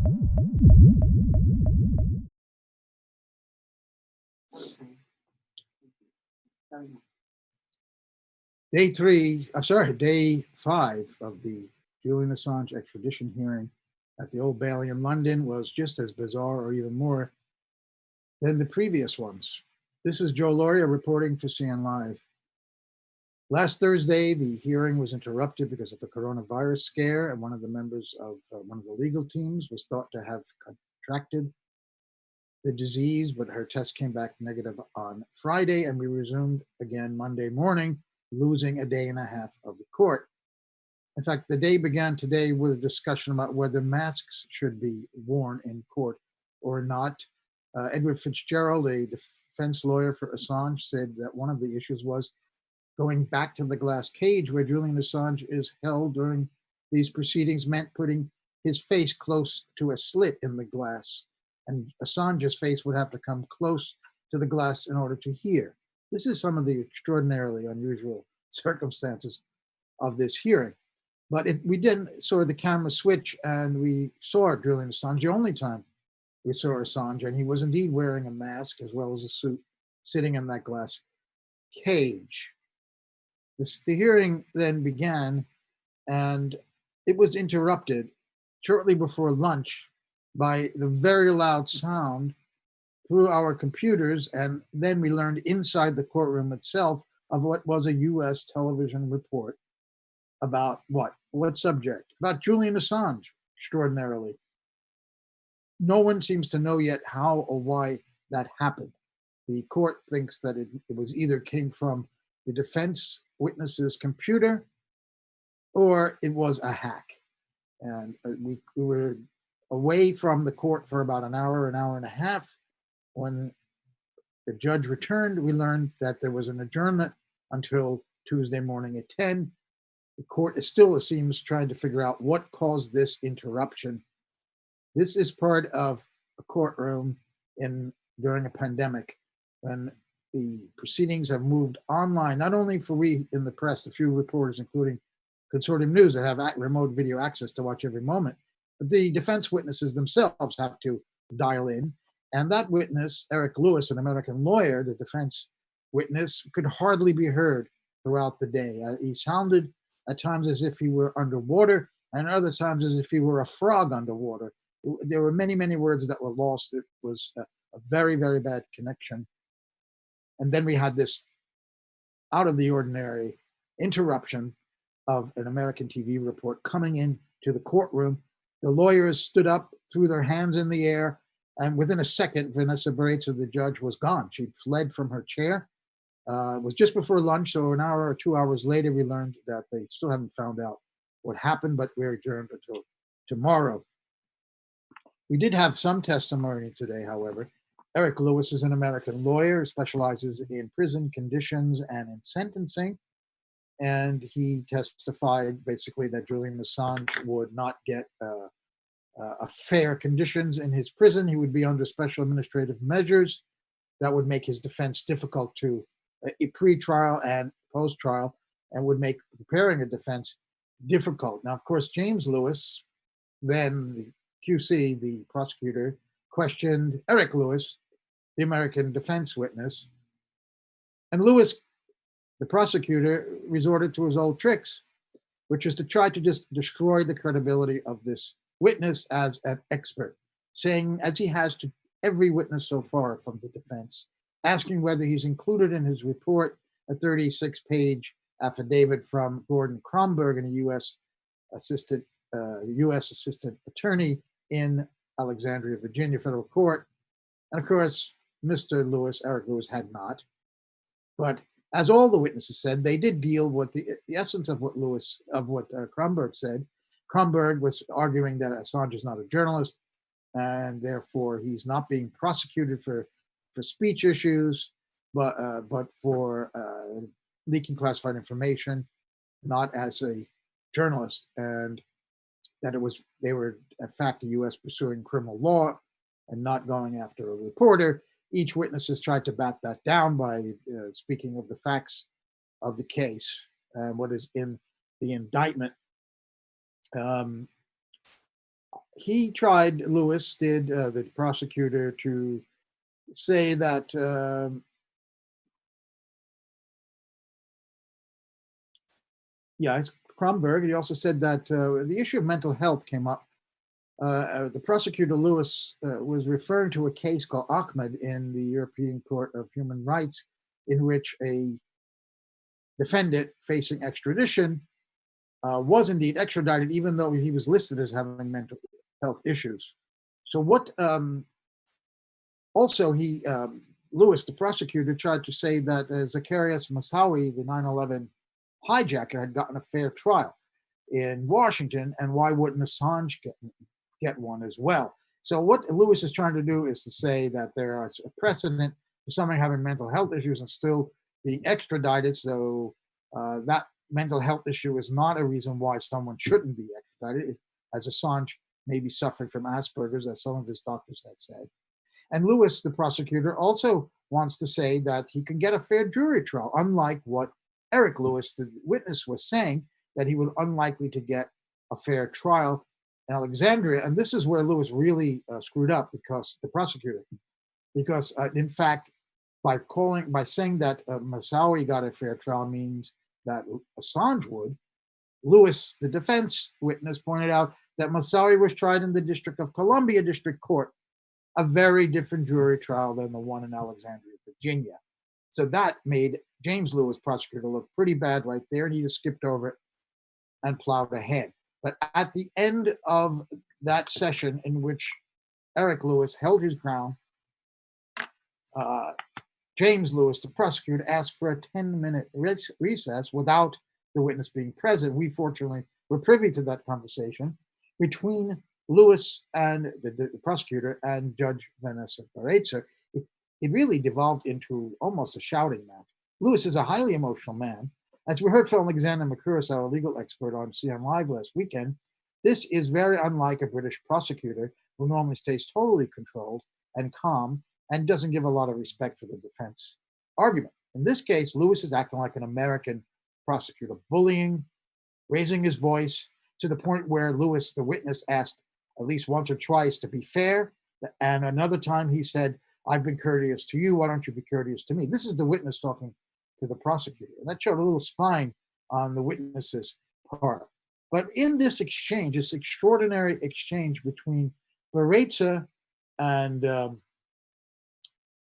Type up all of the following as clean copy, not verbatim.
Day 5 of the Julian Assange extradition hearing at the Old Bailey in London was just as bizarre or even more than the previous ones. This is Joe Lauria reporting for CN Live. Last Thursday, the hearing was interrupted because of the coronavirus scare, and one of the members of one of the legal teams was thought to have contracted the disease, but her test came back negative on Friday, and we resumed again Monday morning, losing a day and a half of the court. In fact, the day began today with a discussion about whether masks should be worn in court or not. Edward Fitzgerald, a defense lawyer for Assange, said that one of the issues was going back to the glass cage where Julian Assange is held during these proceedings meant putting his face close to a slit in the glass, and Assange's face would have to come close to the glass in order to hear. This is some of the extraordinarily unusual circumstances of this hearing. But we then saw the camera switch and we saw Julian Assange, the only time we saw Assange, and he was indeed wearing a mask as well as a suit, sitting in that glass cage. The hearing then began, and it was interrupted shortly before lunch by the very loud sound through our computers, and then we learned inside the courtroom itself of what was a U.S. television report about what subject? About Julian Assange, extraordinarily. No one seems to know yet how or why that happened. The court thinks that it was either came from the defense witness's computer or it was a hack. And we were away from the court for about an hour and a half. When the judge returned, we learned that there was an adjournment until Tuesday morning at 10. The court is still, it seems, trying to figure out what caused this interruption. This is part of a courtroom during a pandemic, when the proceedings have moved online, not only for we in the press, a few reporters, including Consortium News, that have remote video access to watch every moment, but the defense witnesses themselves have to dial in. And that witness, Eric Lewis, an American lawyer, the defense witness, could hardly be heard throughout the day. He sounded at times as if he were underwater, and other times as if he were a frog underwater. There were many, many words that were lost. It was a very, very bad connection. And then we had this out of the ordinary interruption of an American TV report coming into the courtroom. The lawyers stood up, threw their hands in the air, and within a second, Vanessa Barreza, the judge, was gone. She'd fled from her chair. It was just before lunch, so an hour or 2 hours later, we learned that they still haven't found out what happened, but we're adjourned until tomorrow. We did have some testimony today, however. Eric Lewis is an American lawyer who specializes in prison conditions and in sentencing. And he testified basically that Julian Assange would not get fair conditions in his prison. He would be under special administrative measures that would make his defense difficult to pre-trial and post-trial, and would make preparing a defense difficult. Now, of course, James Lewis, then the QC, the prosecutor, questioned Eric Lewis, the American defense witness, and Lewis, the prosecutor, resorted to his old tricks, which is to try to just destroy the credibility of this witness as an expert, saying, as he has to every witness so far from the defense, asking whether he's included in his report a 36-page affidavit from Gordon Kromberg, a U.S. assistant attorney in Alexandria, Virginia federal court. And of course, Mr. Lewis, Eric Lewis, had not. But as all the witnesses said, they did deal with the essence of what Kromberg said. Kromberg was arguing that Assange is not a journalist, and therefore he's not being prosecuted for speech issues, but for leaking classified information, not as a journalist, and that they were in fact the U.S. pursuing criminal law and not going after a reporter. Each witness has tried to bat that down by speaking of the facts of the case and what is in the indictment. he tried, Lewis did, the prosecutor, to say that it's Kromberg. He also said that the issue of mental health came up. The prosecutor, Lewis, was referring to a case called Ahmed in the European Court of Human Rights, in which a defendant facing extradition was indeed extradited, even though he was listed as having mental health issues. So what also Lewis, the prosecutor, tried to say that Zacarias Moussaoui, the 9/11 hijacker, had gotten a fair trial in Washington, and why wouldn't Assange get one as well? So what Lewis is trying to do is to say that there is a precedent for somebody having mental health issues and still being extradited. So that mental health issue is not a reason why someone shouldn't be extradited, as Assange may be suffering from Asperger's, as some of his doctors had said. And Lewis, the prosecutor, also wants to say that he can get a fair jury trial, unlike what Eric Lewis, the witness, was saying, that he was unlikely to get a fair trial in Alexandria. And this is where Lewis really screwed up, because the prosecutor, because in fact, by saying that Moussaoui got a fair trial means that Assange would, Lewis, the defense witness, pointed out that Moussaoui was tried in the District of Columbia District Court, a very different jury trial than the one in Alexandria, Virginia. So that made James Lewis, prosecutor, look pretty bad right there, and he just skipped over it and plowed ahead. But at the end of that session, in which Eric Lewis held his ground, James Lewis, the prosecutor, asked for a 10-minute recess without the witness being present. We fortunately were privy to that conversation between Lewis and the prosecutor and Judge Vanessa Barreza. It really devolved into almost a shouting match. Lewis is a highly emotional man. As we heard from Alexander Makuris, our legal expert on CN Live last weekend, this is very unlike a British prosecutor who normally stays totally controlled and calm and doesn't give a lot of respect for the defense argument. In this case, Lewis is acting like an American prosecutor, bullying, raising his voice, to the point where Lewis, the witness, asked at least once or twice to be fair. And another time he said, "I've been courteous to you, why don't you be courteous to me?" This is the witness talking to the prosecutor. And that showed a little spine on the witness's part. But in this exchange, this extraordinary exchange between Barreza and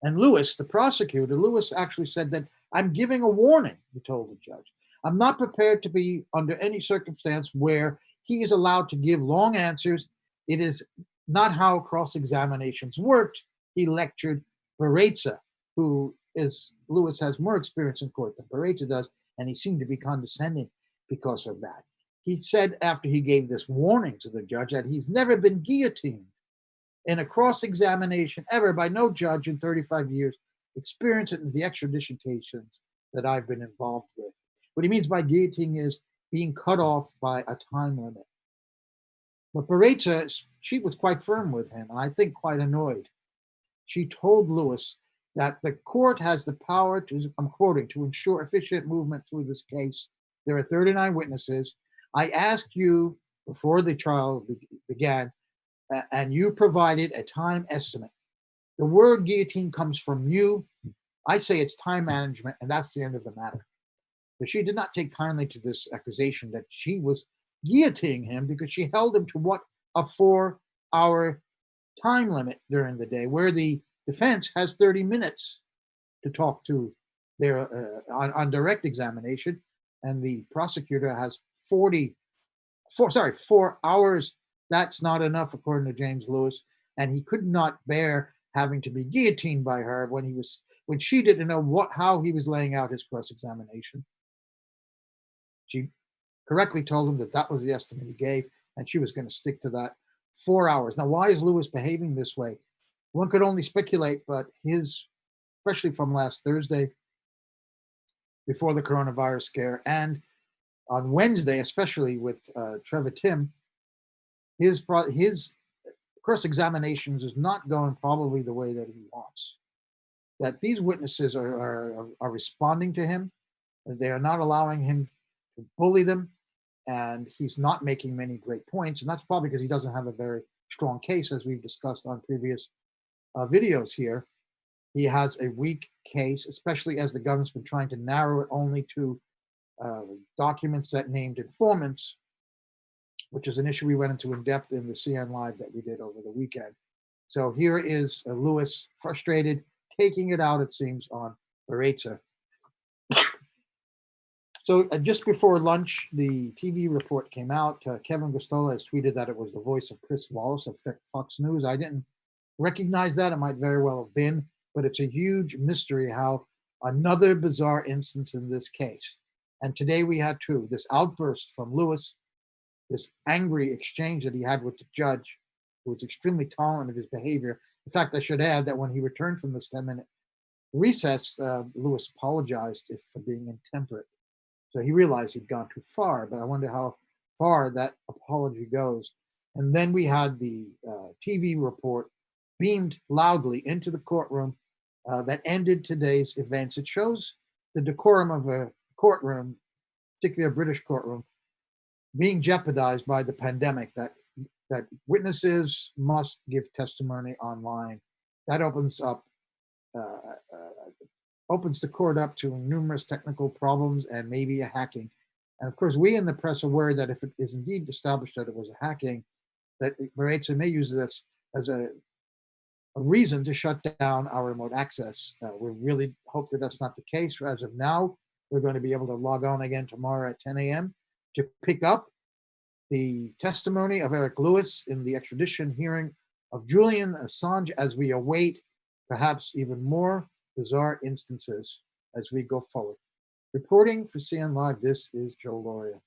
Lewis, the prosecutor, Lewis actually said that, "I'm giving a warning," he told the judge. "I'm not prepared to be under any circumstance where he is allowed to give long answers. It is not how cross-examinations worked." He lectured Barreza, who is, Lewis has more experience in court than Barreza does, and he seemed to be condescending because of that. He said, after he gave this warning to the judge, that he's never been guillotined in a cross-examination ever by no judge in 35 years, experience it in the extradition cases that I've been involved with. What he means by guillotine is being cut off by a time limit. But Barreza, she was quite firm with him, and I think quite annoyed. She told Lewis that the court has the power to, I'm quoting, "to ensure efficient movement through this case. There are 39 witnesses. I asked you before the trial began, and you provided a time estimate. The word guillotine comes from you. I say it's time management, and that's the end of the matter." But she did not take kindly to this accusation that she was guillotining him, because she held him to what, a 4-hour time limit during the day, where the defense has 30 minutes to talk to their on direct examination, and the prosecutor has 4 hours. That's not enough, according to James Lewis, and he could not bear having to be guillotined by her when she didn't know how he was laying out his cross-examination. She correctly told him that that was the estimate he gave, and she was going to stick to that. 4 hours. Now, why is Lewis behaving this way? One could only speculate, but especially from last Thursday, before the coronavirus scare, and on Wednesday, especially with Trevor Tim, his cross-examinations is not going probably the way that he wants. That these witnesses are responding to him. They are not allowing him to bully them, and he's not making many great points, and that's probably because he doesn't have a very strong case, as we've discussed on previous videos here. He has a weak case, especially as the government's been trying to narrow it only to documents that named informants, which is an issue we went into in depth in the CN Live that we did over the weekend. So here is Lewis, frustrated, taking it out, it seems, on Barreza. So just before lunch, the TV report came out. Kevin Gostola has tweeted that it was the voice of Chris Wallace of Fox News. I didn't recognize that. It might very well have been, but it's a huge mystery how another bizarre instance in this case. And today we had two, this outburst from Lewis, this angry exchange that he had with the judge, who was extremely tolerant of his behavior. In fact, I should add that when he returned from this 10-minute recess, Lewis apologized for being intemperate. So he realized he'd gone too far, but I wonder how far that apology goes. And then we had the TV report beamed loudly into the courtroom that ended today's events. It shows the decorum of a courtroom, particularly a British courtroom, being jeopardized by the pandemic, that witnesses must give testimony online. That opens the court up to numerous technical problems and maybe a hacking. And of course, we in the press are worried that if it is indeed established that it was a hacking, that Barreza may use this as a reason to shut down our remote access. We really hope that that's not the case. As of now, we're going to be able to log on again tomorrow at 10 a.m. to pick up the testimony of Eric Lewis in the extradition hearing of Julian Assange as we await perhaps even more bizarre instances as we go forward. Reporting for CN Live, this is Joe Lauria.